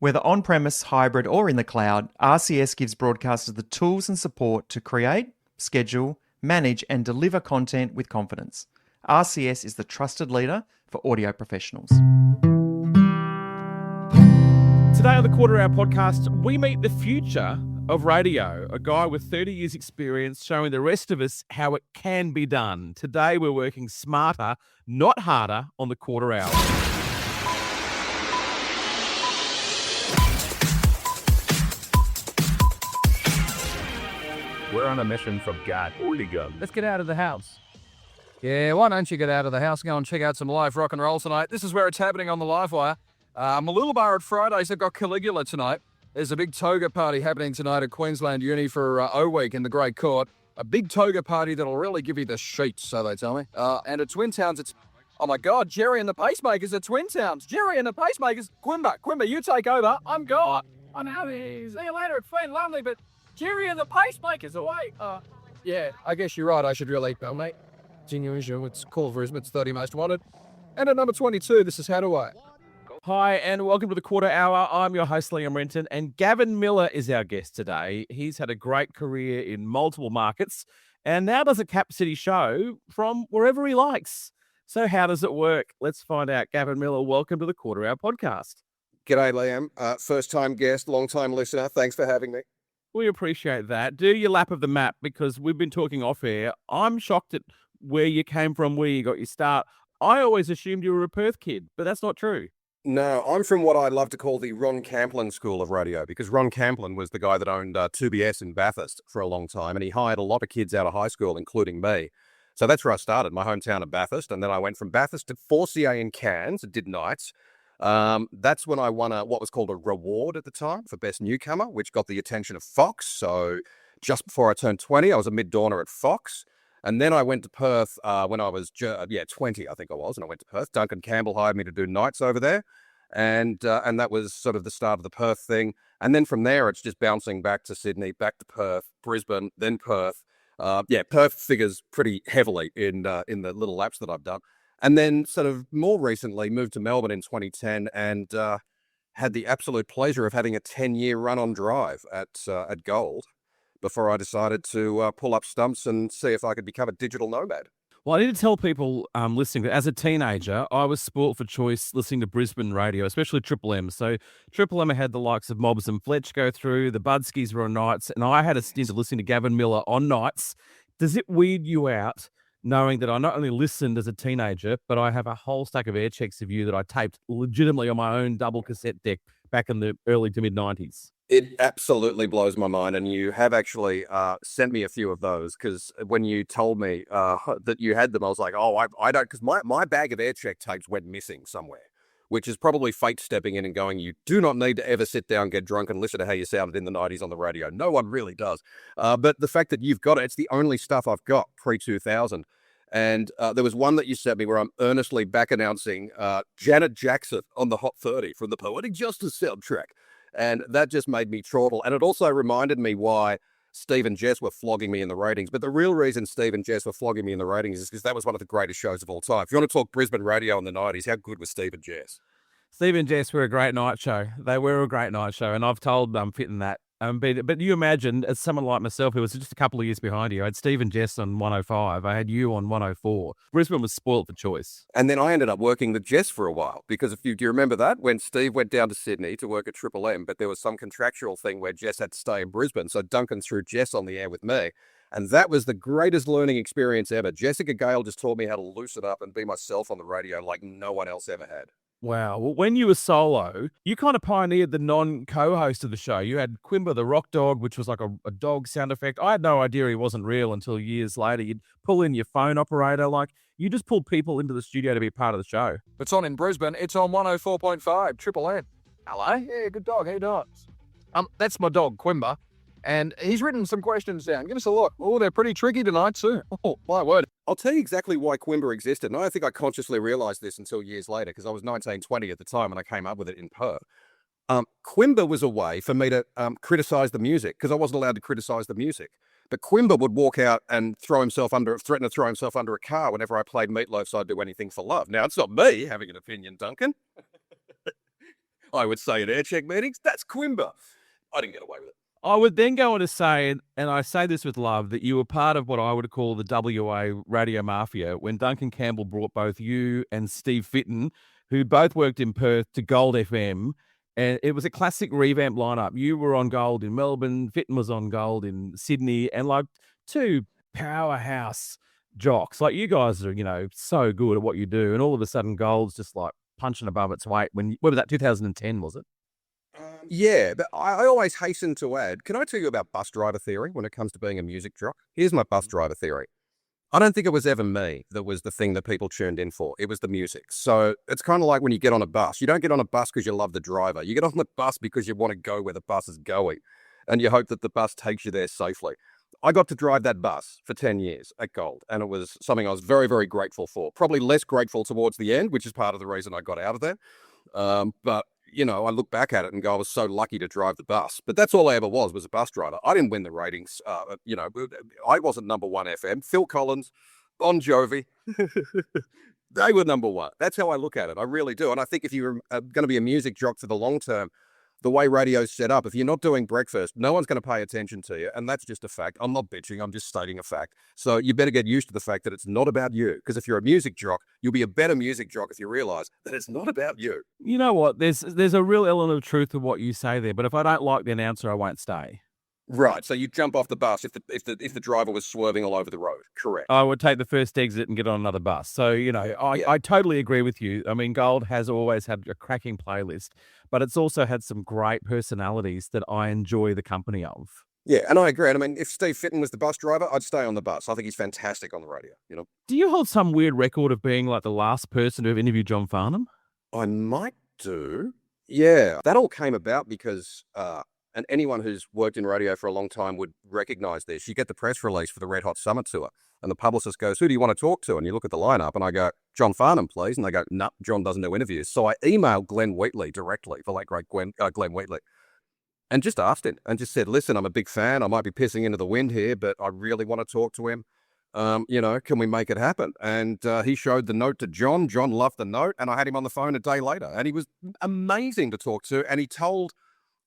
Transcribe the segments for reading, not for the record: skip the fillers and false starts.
Whether on-premise, hybrid, or in the cloud, RCS gives broadcasters the tools and support to create, schedule, manage, and deliver content with confidence. RCS is the trusted leader for audio professionals. Today on the Quarter Hour podcast, we meet the future of radio, a guy with 30 years experience showing the rest of us how it can be done. Today we're working smarter, not harder on the Quarter Hour. We're on a mission from God. Holy God. Let's get out of the house. Yeah, why don't you get out of the house and go and check out some live rock and roll tonight? This is where it's happening on the live wire. Mooloolaba at Fridays, they've got Caligula tonight. There's a big toga party happening tonight at Queensland Uni for O Week in the Great Court. A big toga party that'll really give you the sheets, so they tell me. And at Twin Towns, it's... Oh my God, Jerry and the Pacemakers at Twin Towns. Jerry and the Pacemakers. Quimba, you take over. I'm gone. I know. See you later. It's been lovely, but... Jerry and the Pacemakers away. Yeah, I guess you're right. I should really go, mate. It's called for it's 30 most wanted. And at number 22, this is How Do I? Hi, and welcome to the Quarter Hour. I'm your host, Liam Renton, and Gavin Miller is our guest today. He's had a great career in multiple markets and now does a Cap City show from wherever he likes. So how does it work? Let's find out. Gavin Miller, welcome to the Quarter Hour podcast. G'day, Liam. First-time guest, long-time listener. Thanks for having me. We appreciate that. Do your lap of the map, because we've been talking off air. I'm shocked at where you came from, where you got your start. I always assumed you were a Perth kid, but that's not true. No, I'm from what I love to call the Ron Camplin School of Radio, because Ron Camplin was the guy that owned 2BS in Bathurst for a long time, and he hired a lot of kids out of high school, including me. So that's where I started, my hometown of Bathurst, and then I went from Bathurst to 4CA in Cairns, did nights. That's when I won what was called a reward at the time for Best Newcomer, which got the attention of Fox. So just before I turned 20, I was a mid-dawner at Fox. And then I went to Perth when I was, 20, I think I was, and I went to Perth. Duncan Campbell hired me to do nights over there. And that was sort of the start of the Perth thing. And then from there, it's just bouncing back to Sydney, back to Perth, Brisbane, then Perth. Perth figures pretty heavily in the little laps that I've done. And then sort of more recently moved to Melbourne in 2010 and had the absolute pleasure of having a 10-year run on drive at Gold before I decided to pull up stumps and see if I could become a digital nomad. Well, I need to tell people listening that as a teenager, I was spoilt for choice listening to Brisbane radio, especially Triple M. So Triple M had the likes of Mobbs and Fletch go through, the Budskis were on nights, and I had a stint of listening to Gavin Miller on nights. Does it weird you out knowing that I not only listened as a teenager, but I have a whole stack of air checks of you that I taped legitimately on my own double cassette deck back in the early to mid-90s? It absolutely blows my mind, and you have actually sent me a few of those, because when you told me that you had them, I was like, oh, I don't, because my bag of air check tapes went missing somewhere, which is probably fate stepping in and going, you do not need to ever sit down, get drunk, and listen to how you sounded in the 90s on the radio. No one really does. But the fact that you've got it, it's the only stuff I've got pre-2000. And there was one that you sent me where I'm earnestly back announcing Janet Jackson on the Hot 30 from the Poetic Justice soundtrack. And that just made me chortle. And it also reminded me why Steve and Jess were flogging me in the ratings. But the real reason Steve and Jess were flogging me in the ratings is because that was one of the greatest shows of all time. If you want to talk Brisbane radio in the 90s, how good was Steve and Jess? Steve and Jess were a great night show. They were a great night show, and I've told Fitton that. But you imagine, as someone like myself who was just a couple of years behind you, I had Steve and Jess on 105, I had you on 104. Brisbane was spoilt for choice. And then I ended up working the Jess for a while, because do you remember that? When Steve went down to Sydney to work at Triple M, but there was some contractual thing where Jess had to stay in Brisbane, so Duncan threw Jess on the air with me. And that was the greatest learning experience ever. Jessica Gale just taught me how to loosen up and be myself on the radio like no one else ever had. Wow. Well, when you were solo, you kind of pioneered the non-co-host of the show. You had Quimba the Rock Dog, which was like a dog sound effect. I had no idea he wasn't real until years later. You'd pull in your phone operator. Like, you just pulled people into the studio to be part of the show. It's on in Brisbane. It's on 104.5, Triple M. Hello? Yeah, good dog. How you doing? That's my dog, Quimba. And he's written some questions down. Give us a look. Oh, they're pretty tricky tonight, too. Oh, my word. I'll tell you exactly why Quimba existed. And I don't think I consciously realised this until years later, because I was 19, 20 at the time and I came up with it in Perth. Quimba was a way for me to criticise the music, because I wasn't allowed to criticise the music. But Quimba would walk out and threaten to throw himself under a car whenever I played Meatloaf's I'd Do Anything for Love. Now, it's not me having an opinion, Duncan. I would say at aircheck meetings, that's Quimber. I didn't get away with it. I would then go on to say, and I say this with love, that you were part of what I would call the WA radio mafia when Duncan Campbell brought both you and Steve Fitton, who both worked in Perth, to Gold FM. And it was a classic revamp lineup. You were on Gold in Melbourne, Fitton was on Gold in Sydney, and like two powerhouse jocks. Like you guys are, so good at what you do. And all of a sudden, Gold's just like punching above its weight. When was that, 2010, was it? Yeah, but I always hasten to add, can I tell you about bus driver theory when it comes to being a music jock? Here's my bus driver theory. I don't think it was ever me that was the thing that people tuned in for. It was the music. So it's kind of like when you get on a bus. You don't get on a bus because you love the driver. You get on the bus because you want to go where the bus is going, and you hope that the bus takes you there safely. I got to drive that bus for 10 years at Gold, and it was something I was very, very grateful for. Probably less grateful towards the end, which is part of the reason I got out of there. But I look back at it and go, I was so lucky to drive the bus. But that's all I ever was a bus driver. I didn't win the ratings. I wasn't number one FM. Phil Collins, Bon Jovi, they were number one. That's how I look at it. I really do. And I think if you're going to be a music jock for the long term, the way radio's set up, if you're not doing breakfast, no one's going to pay attention to you. And that's just a fact. I'm not bitching. I'm just stating a fact. So you better get used to the fact that it's not about you. Because if you're a music jock, you'll be a better music jock if you realize that it's not about you. You know what? There's a real element of truth to what you say there. But if I don't like the announcer, I won't stay. Right. So you jump off the bus if the driver was swerving all over the road. Correct. I would take the first exit and get on another bus. So, I totally agree with you. I mean, Gold has always had a cracking playlist, but it's also had some great personalities that I enjoy the company of. Yeah, and I agree. And I mean, if Steve Fitton was the bus driver, I'd stay on the bus. I think he's fantastic on the radio, Do you hold some weird record of being like the last person to have interviewed John Farnham? I might do. Yeah, that all came about because... and anyone who's worked in radio for a long time would recognize this. You get the press release for the Red Hot Summer Tour, and the publicist goes, who do you want to talk to? And you look at the lineup, and I go, John Farnham, please. And they go, no, John doesn't do interviews. So I emailed Glenn Wheatley directly, the late great Glenn Wheatley, and just asked him and just said, listen, I'm a big fan. I might be pissing into the wind here, but I really want to talk to him. Can we make it happen? And he showed the note to John. John loved the note, and I had him on the phone a day later. And he was amazing to talk to, and he told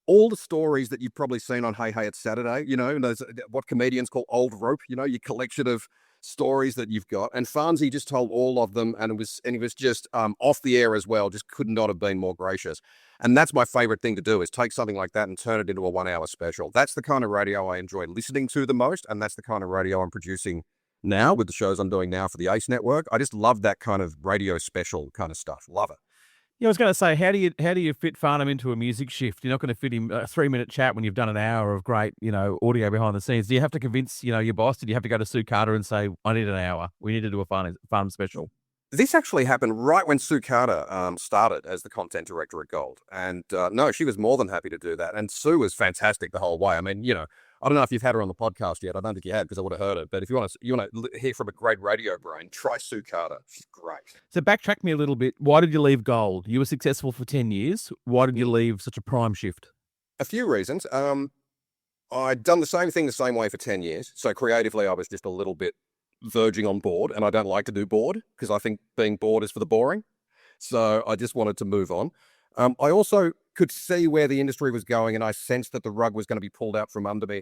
all the stories that you've probably seen on Hey Hey It's Saturday, there's what comedians call old rope, your collection of stories that you've got. And Farnsey just told all of them, and he was just off the air as well, just could not have been more gracious. And that's my favorite thing to do, is take something like that and turn it into a 1 hour special. That's the kind of radio I enjoy listening to the most, and that's the kind of radio I'm producing now with the shows I'm doing now for the Ace Network. I just love that kind of radio special kind of stuff. Love it. Yeah, I was going to say, how do you fit Farnham into a music shift? You're not going to fit him a 3-minute chat when you've done an hour of great, audio behind the scenes. Do you have to convince, your boss? Did you have to go to Sue Carter and say, I need an hour. We need to do a Farnham special? This actually happened right when Sue Carter started as the content director at Gold. And no, she was more than happy to do that. And Sue was fantastic the whole way. I mean, I don't know if you've had her on the podcast yet. I don't think you had, because I would have heard it. But if you want to hear from a great radio brain, try Sue Carter. She's great. So backtrack me a little bit. Why did you leave Gold? You were successful for 10 years. Why did you leave such a prime shift? A few reasons. I'd done the same thing the same way for 10 years. So creatively, I was just a little bit verging on bored. And I don't like to do bored, because I think being bored is for the boring. So I just wanted to move on. I also could see where the industry was going, and I sensed that the rug was going to be pulled out from under me.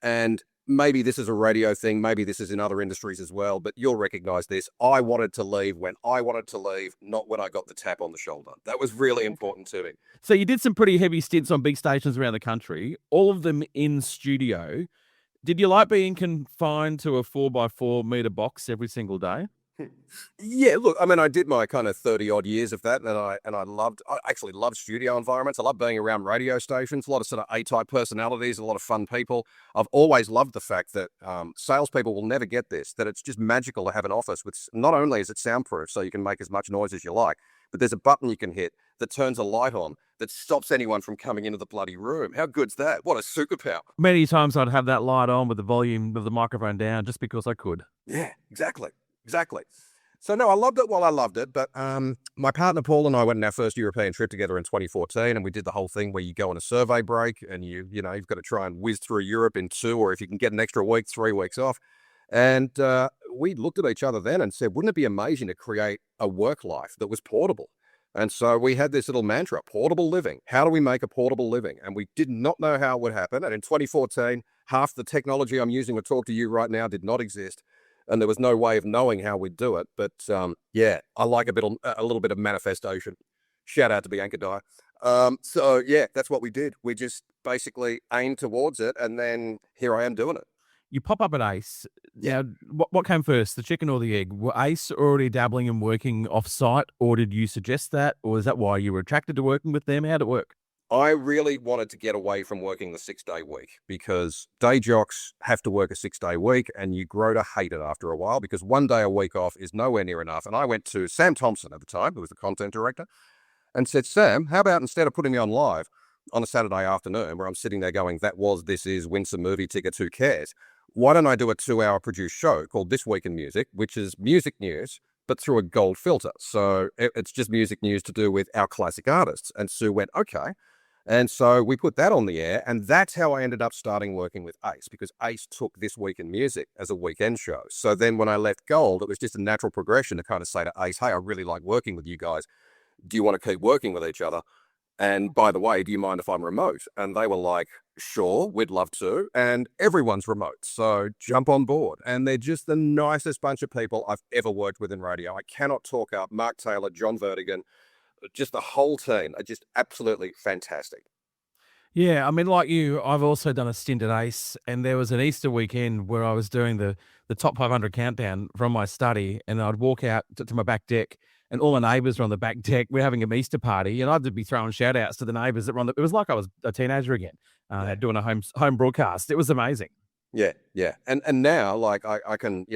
And maybe this is a radio thing, maybe this is in other industries as well, but you'll recognize this. I wanted to leave when I wanted to leave, not when I got the tap on the shoulder. That was really important to me. So you did some pretty heavy stints on big stations around the country, all of them in studio. Did you like being confined to a 4x4 meter box every single day? Yeah, look, I mean, I did my kind of 30 odd years of that, and I actually loved studio environments. I love being around radio stations, a lot of sort of A-type personalities, a lot of fun people. I've always loved the fact that salespeople will never get this, that it's just magical to have an office with, not only is it soundproof, so you can make as much noise as you like, but there's a button you can hit that turns a light on that stops anyone from coming into the bloody room. How good's that? What a superpower. Many times I'd have that light on with the volume of the microphone down just because I could. Yeah, exactly. So no, I loved it while I loved it, but my partner Paul and I went on our first European trip together in 2014, and we did the whole thing where you go on a survey break and you've got to try and whiz through Europe in 2, or if you can get an extra week, 3 weeks off. And we looked at each other then and said, wouldn't it be amazing to create a work life that was portable? And so we had this little mantra, portable living. How do we make a portable living? And we did not know how it would happen. And in 2014, half the technology I'm using to talk to you right now did not exist. And there was no way of knowing how we'd do it. But yeah, I like a little bit of manifestation. Shout out to Bianca Dyer. So yeah, that's what we did. We just basically aimed towards it. And then here I am doing it. You pop up at Ace. Now, what came first, the chicken or the egg? Were Ace already dabbling and working off-site, or did you suggest that? Or is that why you were attracted to working with them? How'd it work? I really wanted to get away from working the 6-day week because day jocks have to work a 6-day week and you grow to hate it after a while because 1 day a week off is nowhere near enough. And I went to Sam Thompson at the time, who was the content director, and said, Sam, how about instead of putting me on live on a Saturday afternoon where I'm sitting there going, this is, win some movie tickets, who cares? Why don't I do a 2-hour produced show called This Week in Music, which is music news, but through a gold filter. So it's just music news to do with our classic artists. And Sue went, okay. And so we put that on the air. And that's how I ended up starting working with Ace, because Ace took This Week in Music as a weekend show. So then when I left Gold, it was just a natural progression to kind of say to Ace, hey, I really like working with you guys. Do you want to keep working with each other? And by the way, do you mind if I'm remote? And they were like, sure, we'd love to. And everyone's remote. So jump on board. And they're just the nicest bunch of people I've ever worked with in radio. I cannot talk up Mark Taylor, John Vertigan, just the whole team are just absolutely fantastic. Yeah, I mean, like you, I've also done a stint at Ace, and there was an Easter weekend where I was doing the top 500 countdown from my study, and I'd walk out to my back deck, and all my neighbours were on the back deck. We're having an Easter party, and I'd be throwing shout outs to the neighbours that were on the. It was like I was a teenager again, doing a home broadcast. It was amazing. Yeah, yeah, and now like I can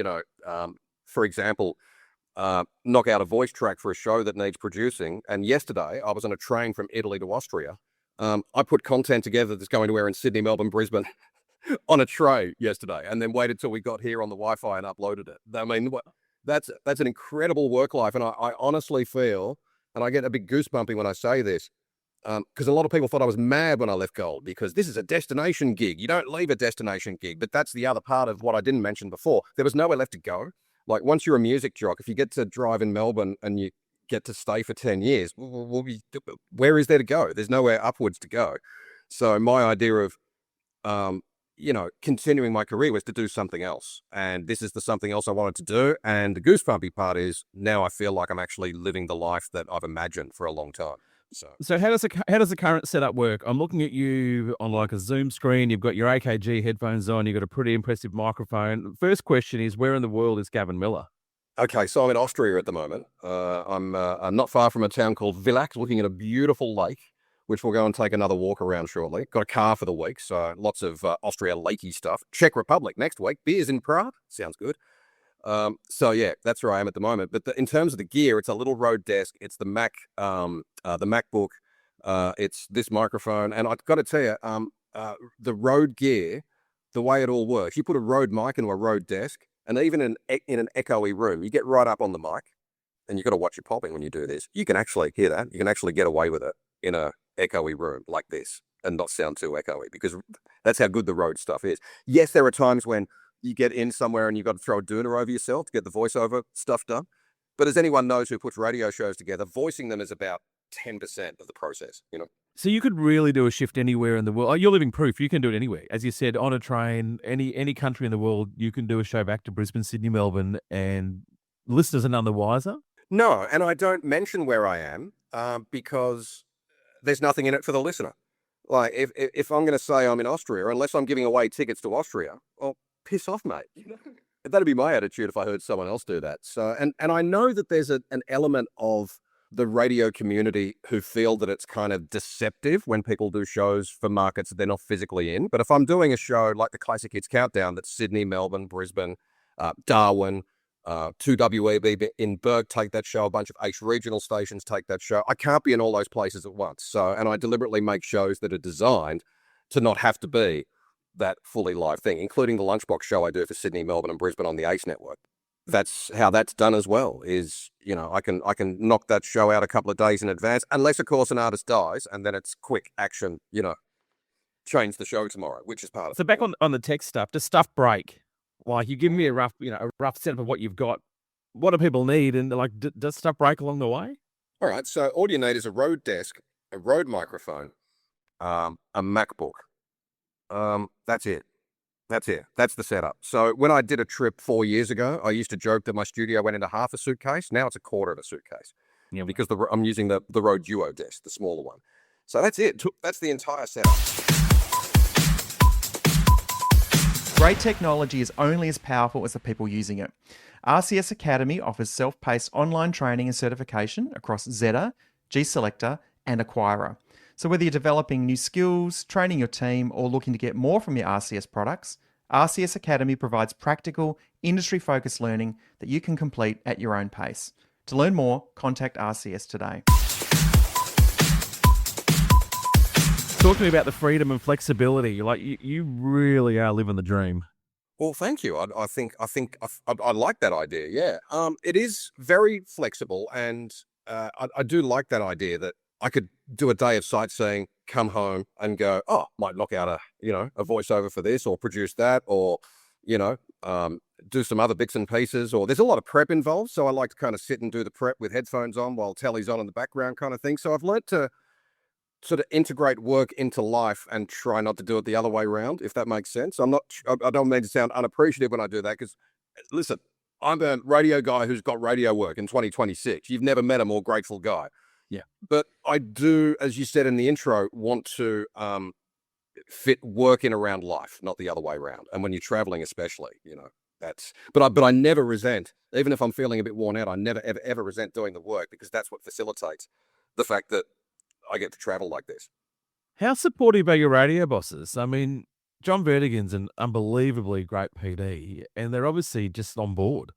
for example, knock out a voice track for a show that needs producing. And yesterday I was on a train from Italy to Austria. I put content together that's going to air in Sydney, Melbourne, Brisbane on a tray yesterday, and then waited till we got here on the Wi-Fi and uploaded it. I mean, that's an incredible work life. And I honestly feel, and I get a big goosebumpy when I say this, because a lot of people thought I was mad when I left Gold, because this is a destination gig. You don't leave a destination gig. But that's the other part of what I didn't mention before. There was nowhere left to go. Like once you're a music jock, if you get to drive in Melbourne and you get to stay for 10 years, where is there to go? There's nowhere upwards to go. So my idea of, continuing my career was to do something else. And this is the something else I wanted to do. And the goosebumpy part is now I feel like I'm actually living the life that I've imagined for a long time. So how does the current setup work? I'm looking at you on like a Zoom screen. You've got your AKG headphones on. You've got a pretty impressive microphone. First question is, where in the world is Gavin Miller? Okay, so I'm in Austria at the moment. I'm not far from a town called Villach, looking at a beautiful lake, which we'll go and take another walk around shortly. Got a car for the week, so lots of Austria lakey stuff. Czech Republic next week. Beers in Prague. Sounds good. So yeah, that's where I am at the moment. But in terms of the gear, it's a little Rode desk. It's the Mac, the MacBook. It's this microphone. And I've got to tell you, the Rode gear, the way it all works, you put a Rode mic into a Rode desk, and even in an echoey room, you get right up on the mic, and you've got to watch your popping when you do this. You can actually hear that. You can actually get away with it in a echoey room like this and not sound too echoey, because that's how good the Rode stuff is. Yes, there are times when you get in somewhere and you've got to throw a doona over yourself to get the voiceover stuff done. But as anyone knows who puts radio shows together, voicing them is about 10% of the process, So you could really do a shift anywhere in the world. You're living proof. You can do it anywhere. As you said, on a train, any country in the world, you can do a show back to Brisbane, Sydney, Melbourne, and listeners are none the wiser. No, and I don't mention where I am because there's nothing in it for the listener. Like if I'm going to say I'm in Austria, unless I'm giving away tickets to Austria, well, piss off, mate. That'd be my attitude if I heard someone else do that. So, and I know that there's an element of the radio community who feel that it's kind of deceptive when people do shows for markets that they're not physically in. But if I'm doing a show like the Classic Hits Countdown, that's Sydney, Melbourne, Brisbane, Darwin, 2WEB in Berg take that show, a bunch of Ace regional stations take that show. I can't be in all those places at once. So, and I deliberately make shows that are designed to not have to be that fully live thing, including the Lunchbox show I do for Sydney, Melbourne, and Brisbane on the Ace network. That's how that's done as well, is, I can knock that show out a couple of days in advance, unless of course an artist dies, and then it's quick action, change the show tomorrow, which is part of it. So back on the tech stuff, does stuff break? Like, you give me a rough setup of what you've got. What do people need? And like, does stuff break along the way? All right, so all you need is a Rode desk, a Rode microphone, a MacBook. That's it. That's it. That's the setup. So when I did a trip 4 years ago, I used to joke that my studio went into half a suitcase. Now it's a quarter of a suitcase. Yeah. Because I'm using the Rode Duo desk, the smaller one. So that's it. That's the entire setup. Great technology is only as powerful as the people using it. RCS Academy offers self-paced online training and certification across Zeta, G-Selector, and Acquirer. So whether you're developing new skills, training your team, or looking to get more from your RCS products, RCS Academy provides practical, industry-focused learning that you can complete at your own pace. To learn more, contact RCS today. Talk to me about the freedom and flexibility. Like you really are living the dream. Well, thank you. I think I like that idea. Yeah. It is very flexible, and I do like that idea that I could do a day of sightseeing, come home, and go, oh, might knock out a voiceover for this, or produce that, or do some other bits and pieces. Or there's a lot of prep involved, so I like to kind of sit and do the prep with headphones on while telly's on in the background, kind of thing. So I've learned to sort of integrate work into life and try not to do it the other way around, if that makes sense. I don't mean to sound unappreciative when I do that, because listen, I'm a radio guy who's got radio work in 2026. You've never met a more grateful guy. Yeah. But I do, as you said in the intro, want to fit work in around life, not the other way around. And when you're traveling, especially, but I never resent, even if I'm feeling a bit worn out, I never, ever resent doing the work, because that's what facilitates the fact that I get to travel like this. how supportive are your radio bosses? I mean, John Vertigan's an unbelievably great PD, and they're obviously just on board.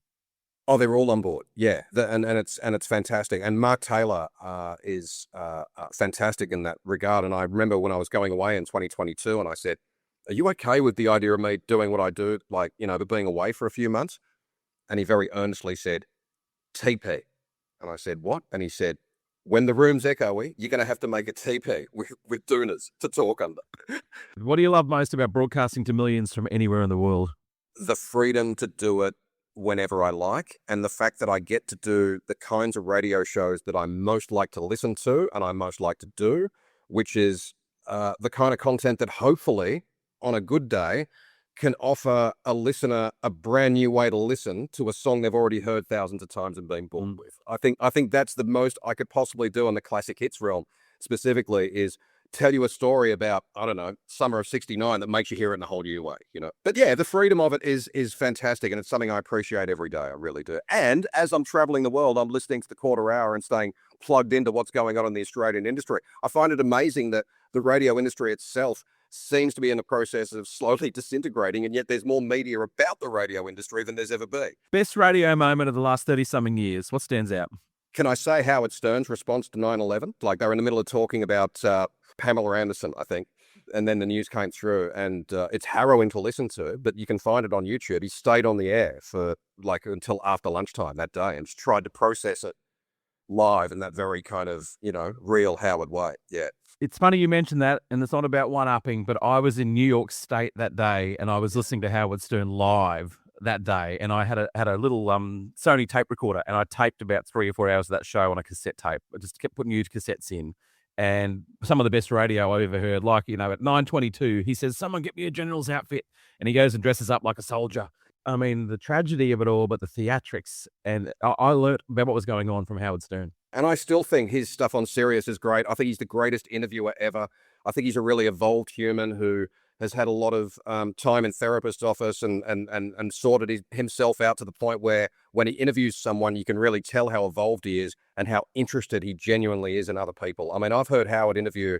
Oh, they're all on board. Yeah. And it's fantastic. And Mark Taylor is fantastic in that regard. And I remember when I was going away in 2022, and I said, are you okay with the idea of me doing what I do, but being away for a few months? And he very earnestly said, TP. And I said, what? And he said, when the room's echoey, you're going to have to make a TP with Doonas to talk under. What do you love most about broadcasting to millions from anywhere in the world? The freedom to do it whenever I like, and the fact that I get to do the kinds of radio shows that I most like to listen to and I most like to do, which is the kind of content that hopefully, on a good day, can offer a listener a brand new way to listen to a song they've already heard thousands of times and been bored with. I think that's the most I could possibly do in the classic hits realm, specifically, is tell you a story about, I don't know, summer of 69 that makes you hear it in a whole new way, But yeah, the freedom of it is fantastic, and it's something I appreciate every day. I really do. And as I'm traveling the world, I'm listening to the quarter hour and staying plugged into what's going on in the Australian industry. I find it amazing that the radio industry itself seems to be in the process of slowly disintegrating, and yet there's more media about the radio industry than there's ever been. Best radio moment of the last 30-something years. What stands out? Can I say Howard Stern's response to 9/11? Like, they were in the middle of talking about Pamela Anderson, I think, and then the news came through, and it's harrowing to listen to, but you can find it on YouTube. He stayed on the air for until after lunchtime that day and just tried to process it live in that very kind of, real Howard way. Yeah. It's funny you mentioned that, and it's not about one-upping, but I was in New York State that day, and I was listening to Howard Stern live that day, and I had a little Sony tape recorder, and I taped about 3 or 4 hours of that show on a cassette tape. I just kept putting new cassettes in, and some of the best radio I've ever heard. Like, at 9:22, he says, "Someone get me a general's outfit," and he goes and dresses up like a soldier. I mean, the tragedy of it all, but the theatrics, and I learned about what was going on from Howard Stern. And I still think his stuff on Sirius is great. I think he's the greatest interviewer ever. I think he's a really evolved human who has had a lot of time in therapist's office and sorted himself out to the point where when he interviews someone, you can really tell how evolved he is and how interested he genuinely is in other people. I mean, I've heard Howard interview,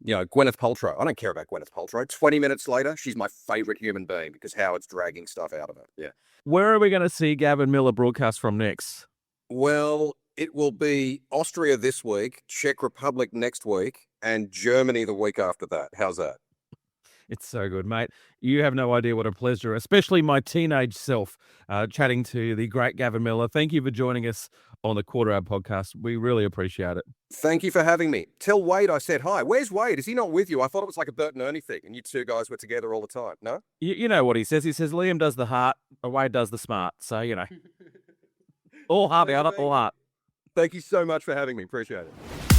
Gwyneth Paltrow. I don't care about Gwyneth Paltrow. 20 minutes later, she's my favorite human being because Howard's dragging stuff out of her. Yeah. Where are we going to see Gavin Miller broadcast from next? Well, it will be Austria this week, Czech Republic next week, and Germany the week after that. How's that? It's so good, mate. You have no idea what a pleasure, especially my teenage self, chatting to the great Gavin Miller. Thank you for joining us on the Quarter Hour podcast. We really appreciate it. Thank you for having me. Tell Wade I said hi. Where's Wade? Is he not with you? I thought it was like a Bert and Ernie thing, and you two guys were together all the time. No? You know what he says. He says Liam does the heart, Wade does the smart. So, all heart, all heart. Thank you so much for having me. Appreciate it.